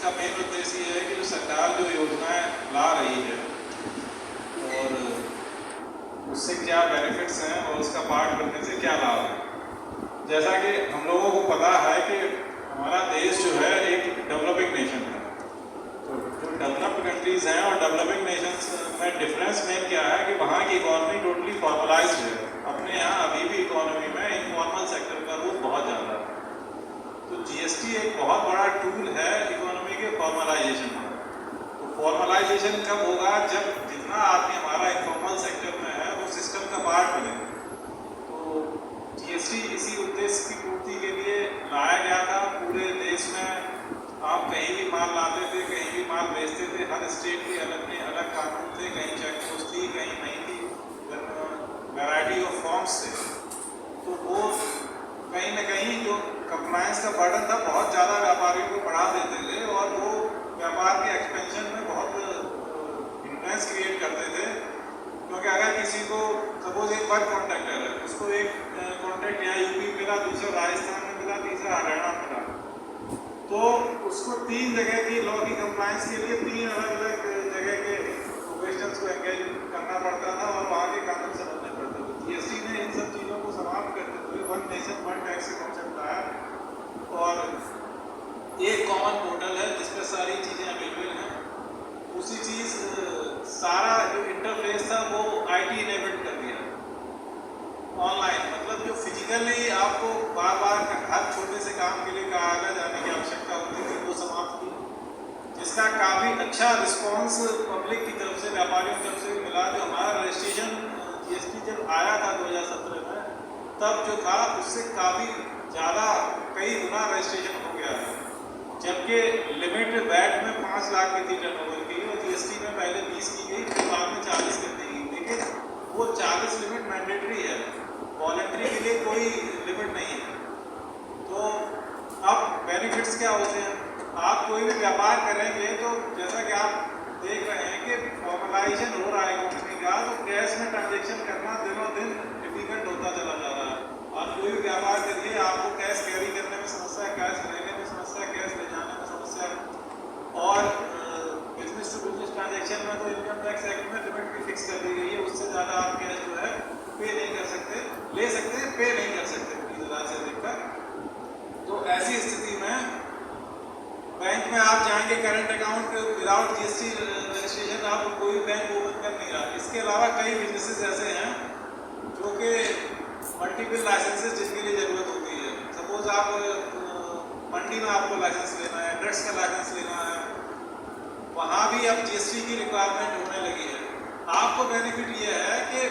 इसका मेन उद्देश्य ये है कि जो सरकार जो योजनाएं ला रही है और उससे क्या बेनिफिट्स हैं और उसका पार्ट बनने से क्या लाभ है। जैसा कि हम लोगों को पता है कि हमारा देश जो है एक डेवलपिंग नेशन है, तो जो डेवलप्ड कंट्रीज़ हैं और डेवलपिंग नेशंस में डिफरेंस मेन क्या है कि वहाँ की इकॉनमी टोटली फॉर्मलाइज्ड है। अपने यहाँ अभी भी इकॉनमी में इनफॉर्मल सेक्टर का रोल बहुत ज़्यादा है। तो जीएसटी एक बहुत बड़ा टूल है इकोनॉमी के फॉर्मलाइजेशन का। तो फॉर्मलाइजेशन कब होगा? जब जितना आदमी हमारा इनफॉर्मल सेक्टर में है वो सिस्टम का पार्ट बनेगा। तो जीएसटी इसी उद्देश्य की पूर्ति के लिए लाया गया था। पूरे देश में आप कहीं भी माल लाते थे, कहीं भी माल बेचते थे, हर स्टेट के अलग कानून थे, कहीं चेक पोस्ट थी, कहीं नहीं थी, वैरायटी ऑफ फॉर्म्स थे। तो वो कहीं ना कहीं जो कंप्लायंस का बर्डन था बहुत ज़्यादा व्यापारियों को बढ़ा देते थे और वो व्यापार के एक्सपेंशन में बहुत हिंड्रेंस क्रिएट करते थे। क्योंकि अगर किसी को सपोज एक वर्क कॉन्ट्रैक्टर है, उसको एक कॉन्ट्रैक्ट यहाँ यूपी मिला, दूसरा राजस्थान में मिला, तीसरा हरियाणा में मिला, तो उसको 3 जगह की लॉ की कंप्लायंस के लिए 3 अलग अलग जगह के प्रोफेशनल्स को एंगेज करना पड़ता था और वहाँ के कानून समझने पड़ते थे। जीएसटी ने इन सब चीज़ों को समाप्त करते हुए वन नेशन वन टैक्स का कॉन्सेप्ट लाया और एक कॉमन पोर्टल है जिस पर सारी चीज़ें अवेलेबल हैं। उसी चीज़ सारा जो इंटरफेस था वो आईटी इनेबल्ड कर दिया ऑनलाइन। मतलब जो फिजिकली आपको बार बार हर छोटे से काम के लिए कार्यालय जाने की आवश्यकता होती थी वो समाप्त की, जिसका काफ़ी अच्छा रिस्पॉन्स पब्लिक की तरफ से, व्यापारियों की तरफ से मिला। जो हमारा रजिस्ट्रेशन जीएसटी जब आया था 2017 में, तब जो था उससे काफ़ी ज़्यादा कई गुना रजिस्ट्रेशन हो गया है। जबकि लिमिट वैट में 5 लाख की थी टर्नओवर की और जीएसटी में पहले 20 की गई, फिर बाद में 40 कर दी गई। लेकिन वो 40 लिमिट मैंडेटरी है, वॉलेंट्री के लिए कोई लिमिट नहीं है। तो अब बेनिफिट्स क्या होते हैं? आप कोई भी व्यापार करेंगे तो जैसा कि आप देख रहे हैं कि फॉर्मलाइजेशन हो रहा है कंपनी का, तो कैश में ट्रांजेक्शन करना दिनों दिन डिफिकल्ट होता चला जा रहा है। आप कोई भी व्यापार करिए, आपको कैश कैरी करने में समस्या, कैश लेने में समस्या, कैश ले जाने में समस्या। और बिजनेस टू बिजनेस ट्रांजेक्शन में तो इनकम टैक्स एक्ट में लिमिट भी फिक्स कर दी गई है, उससे ज़्यादा आप कैश जो है पे नहीं कर सकते, ले सकते हैं, पे नहीं कर सकते 20,000 से अधिक। तो ऐसी स्थिति में बैंक में आप जाएंगे, current account without GST registration आप कोई बैंक ओपन कर नहीं रहा। इसके अलावा कई बिजनेसेस ऐसे हैं जो कि मल्टीपल लाइसेंसेस जिनके लिए ज़रूरत होती है। सपोज आप मंडी में आपको लाइसेंस लेना है, ड्रग्स का लाइसेंस लेना है, वहाँ भी अब जीएसटी की रिक्वायरमेंट होने लगी है। आपको बेनिफिट ये है कि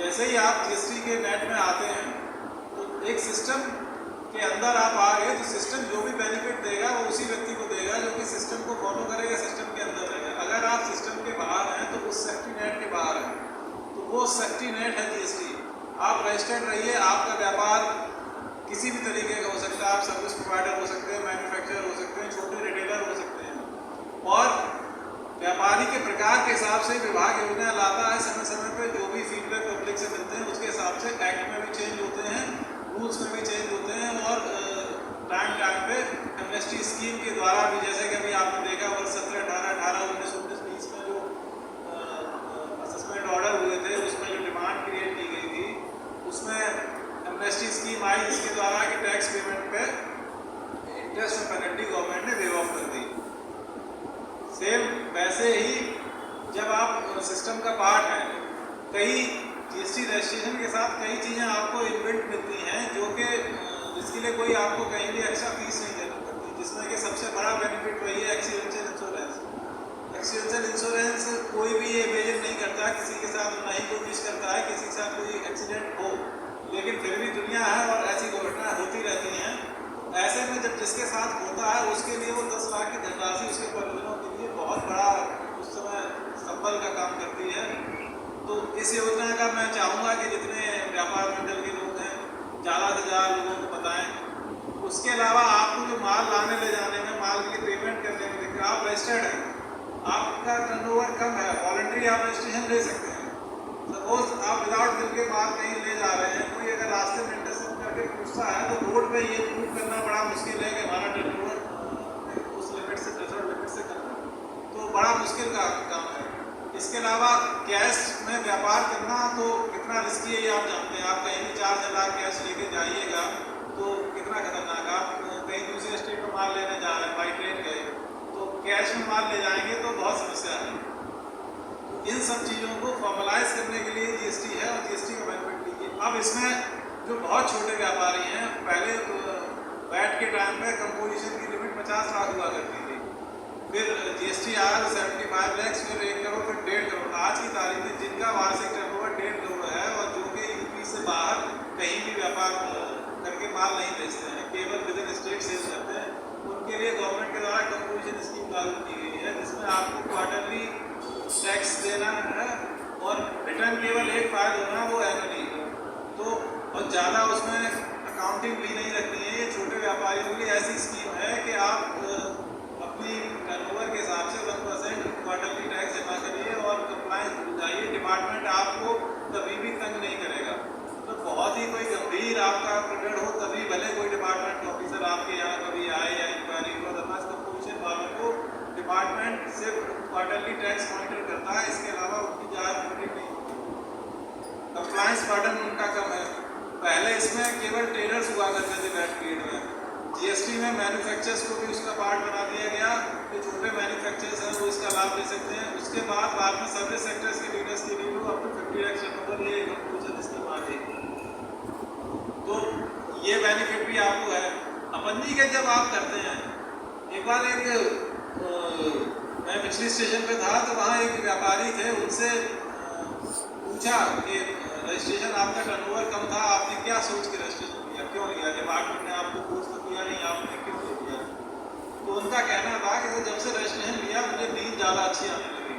जैसे ही आप जीएसटी के नेट में आते हैं तो एक सिस्टम के अंदर आप आ गए तो सिस्टम जो भी बेनिफिट देगा वो उसी व्यक्ति को देगा जो कि सिस्टम को फॉलो करेगा, सिस्टम के अंदर रहेगा। अगर आप सिस्टम के बाहर हैं तो उस सेफ्टी नेट के बाहर हैं, तो वो सेफ्टी नेट है जीएसटी। आप रजिस्टर्ड रहिए, आपका व्यापार किसी भी तरीके का हो सकता है। आप सर्विस प्रोवाइडर हो सकते हैं, मैन्युफैक्चरर हो सकते हैं, छोटे रिटेलर हो सकते हैं। और व्यापारी के प्रकार के हिसाब से विभाग योजना लाता है, समय समय पर जो भी फीडबैक पब्लिक से मिलते हैं उसके हिसाब से एक्ट में भी चेंज होते हैं, रूल्स में भी चेंज होते हैं। और टाइम पे एमनेस्टी स्कीम के द्वारा भी, जैसे कि अभी आपने देखा वर्ष 17, 18, 19, 19, 20 में जो असेसमेंट ऑर्डर हुए थे उसमें जो डिमांड क्रिएट की गई थी उसमें एमनेस्टी स्कीम आई, जिसके द्वारा कि टैक्स पेमेंट पे इंटरेस्ट और पेनल्टी गवर्नमेंट ने वेव ऑफ कर दी। सेम वैसे ही जब आप सिस्टम का पार्ट हैं, कई जीएसटी रजिस्ट्रेशन के साथ कई चीज़ें आपको इनबिल्ट मिलती हैं जो कि जिसके लिए कोई आपको कहीं भी एक्स्ट्रा फीस नहीं देनी पड़ती, जिसमें कि सबसे बड़ा बेनिफिट वही है एक्सीडेंशियल इंश्योरेंस। एक्सीडेंशियल इंश्योरेंस कोई भी ये इमेजिन नहीं करता किसी के साथ, ना ही कोई विश करता है किसी के साथ कोई एक्सीडेंट हो, लेकिन फिर भी दुनिया है और ऐसी घटनाएं होती रहती हैं। ऐसे में जब जिसके साथ होता है उसके लिए वो 10 लाख की धनराशि उसके परिजनों के लिए बहुत बड़ा उस समय संबल का काम करती है। तो इस योजना का मैं चाहूँगा कि जितने व्यापार मंडल के लोग हैं ज़्यादा से ज़्यादा लोगों को बताएं। उसके अलावा आपको जो माल लाने ले जाने में, माल के लिए पेमेंट करने में देखिए, आप रजिस्टर्ड हैं, आपका टर्नओवर कम है, वॉलंटरी आप रजिस्ट्रेशन ले सकते हैं। सपोज आप विदाउट बिल के माल कहीं ले जा रहे हैं, कोई अगर रास्ते में इंटरसेप्ट करके पूछता है तो रोड पे ये प्रूव करना बड़ा मुश्किल है कि हमारा टर्नओवर उस लिमिट से बड़ा मुश्किल का काम है। इसके अलावा कैश में व्यापार करना तो कितना रिस्की है ये आप जानते हैं। आप कहीं भी 4 लाख कैश लेके जाइएगा तो कितना खतरनाक। आप कहीं दूसरे स्टेट में माल लेने जा रहे हैं, बाई ट्रेन गए तो कैश में माल ले जाएंगे तो बहुत समस्या है। तो इन सब चीज़ों को फॉर्मलाइज करने के लिए जीएसटी है और जीएसटी का बेनिफिट लीजिए। अब इसमें जो बहुत छोटे व्यापारी हैं, पहले वैट के टाइम पे कंपोजिशन की लिमिट 50 लाख हुआ करती थी, फिर जीएसटी आया तो 75 लाख, फिर 1 करोड़, फिर 1.5 करोड़। आज की तारीख में जिनका वार्षिक टर्नओवर 1.5 करोड़ है और जो कि यूपी से बाहर कहीं भी व्यापार करके माल नहीं बेचते हैं, केवल विद इन स्टेट सेल करते हैं, उनके लिए गवर्नमेंट के द्वारा कंपोजिशन स्कीम लागू की गई है, जिसमें आपको क्वार्टरली टैक्स देना है और रिटर्न केवल एक फाइल होना, वो एनुअली। तो और ज़्यादा उसमें अकाउंटिंग भी नहीं रखनी है। ये छोटे व्यापारियों के लिए ऐसी स्कीम है कि आप अपनी टर्नओवर के हिसाब से 1% क्वार्टरली टैक्स जमा करिए और कंप्लायंस हो जाइए। डिपार्टमेंट आपको कभी भी तंग नहीं करेगा। तो बहुत ही कोई गंभीर आपका प्रकरण हो तभी भले कोई डिपार्टमेंट ऑफिसर आपके यहाँ कभी आए या इंक्वायरी हो, अदरवाइज कंपोजिशन वालों को डिपार्टमेंट सिर्फ क्वार्टरली टैक्स मॉनिटर करता है, इसके अलावा उनकी ज़्यादा मॉनिटरिंग नहीं होती। कंप्लायंस बर्डन उनका कम है। पहले इसमें केवल ट्रेडर्स हुआ करते थे वैट पीरियड में। जीएसटी में मैन्युफैक्चरर्स को भी उसका पार्ट बना दिया गया। जो छोटे मैन्युफैक्चरर्स हैं वो इसका लाभ ले सकते हैं। उसके बाद में सर्विस सेक्टर्स के लीडर्स के लिए अप टू 50 लाख टर्नओवर ये कंपोजिशन स्कीम आ गई। तो ये बेनिफिट भी आपको है। अपन जी के जब आप करते हैं, एक बार मैं पिछली स्टेशन पे था तो वहाँ एक व्यापारी थे, उनसे पूछा कि रजिस्ट्रेशन आपका टर्नओवर कम था, आपने क्या सोच के रजिस्ट्रेशन किया, क्यों लिया, डिपार्टमेंट ने आपको फोर्स तो किया नहीं, आपने क्यों ले लिया? तो उनका कहना था कि जब से रजिस्ट्रेशन लिया मुझे नींद ज़्यादा अच्छी आने लगी,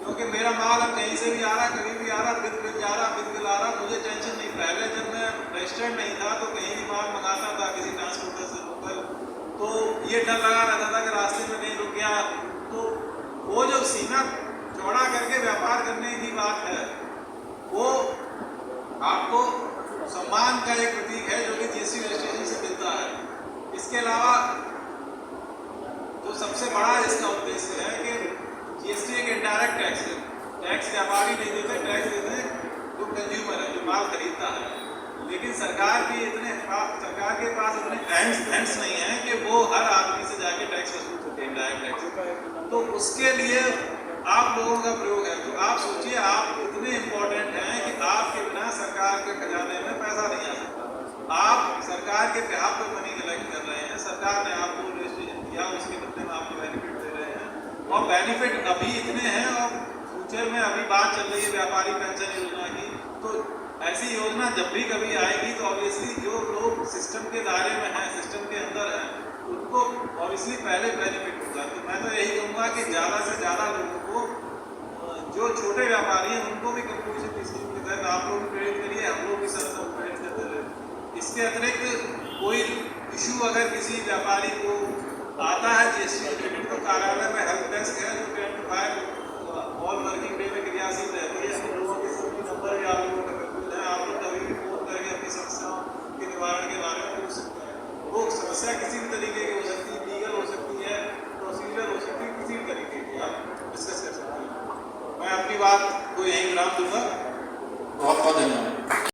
क्योंकि मेरा माल अब कहीं से भी आ रहा, कभी भी आ रहा, विद बिल जा रहा, विद बिल आ रहा, मुझे टेंशन नहीं। पहले जब मैं रजिस्टर्ड नहीं था तो कहीं भी माल मंगाता था किसी ट्रांसपोर्टर से लोकल, तो ये डर लगा रहता था कि रास्ते में नहीं रुक गया। तो वो जो सीमा चौड़ा करके व्यापार करने की बात है, वो आपको सम्मान का एक प्रतीक है जो कि जीएसटी रजिस्ट्रेशन से मिलता है। इसके अलावा जो सबसे बड़ा इसका उद्देश्य है कि जीएसटी एक इनडायरेक्ट टैक्स है। टैक्स व्यापारी नहीं देते, टैक्स देते हैं जो कंज्यूमर है, जो माल खरीदता है। लेकिन सरकार के पास इतने फंड्स नहीं है कि वो हर आदमी से जाके टैक्स वसूल सके, इनडायरेक्ट टैक्स। तो उसके लिए आप लोगों का प्रयोग है। तो आप सोचिए, आप इतने इम्पोर्टेंट हैं कि आपके बिना सरकार के खजाने में पैसा नहीं आ सकता। आप सरकार के बिहाफ पर मनी कलेक्ट कर रहे हैं, सरकार ने आपको रजिस्ट्रेशन दिया, उसके बदले में आपको बेनिफिट दे रहे हैं। और बेनिफिट अभी इतने हैं और फ्यूचर में अभी बात चल रही है व्यापारी पेंशन योजना की। तो ऐसी योजना जब भी कभी आएगी तो ऑब्वियसली जो लोग सिस्टम के दायरे में हैं, सिस्टम के अंदर हैं, उनको ऑब्वियसली पहले बेनिफिट होगा। तो मैं तो यही कहूँगा कि ज़्यादा से ज़्यादा लोगों को, जो छोटे व्यापारी हैं उनको भी कंपोजिशन स्कीम के तहत आप लोग प्रेरित करिए, हम लोग भी सब प्रेरित करते रहे। इसके अतिरिक्त कोई इशू अगर किसी व्यापारी को आता है जीएसटी रिलेटेड, तो कार्यालय में हेल्प डेस्क है जो 10 to 5 ऑल वर्किंग डे में क्रियाशील रहती है। हम लोगों के सभी नंबर भी आप लोगों का बिल्कुल है, आप लोग कभी भी फोन करके अपनी समस्याओं के निवारण के बारे में पूछ सकते हैं। वो समस्या किसी भी तरीके की हो सकती है, लीगल हो सकती है, प्रोसीजर हो सकती है, किसी भी तरीके की आप डिस्कस कर सकते हैं। मैं अपनी बात को यहीं विराम दूंगा।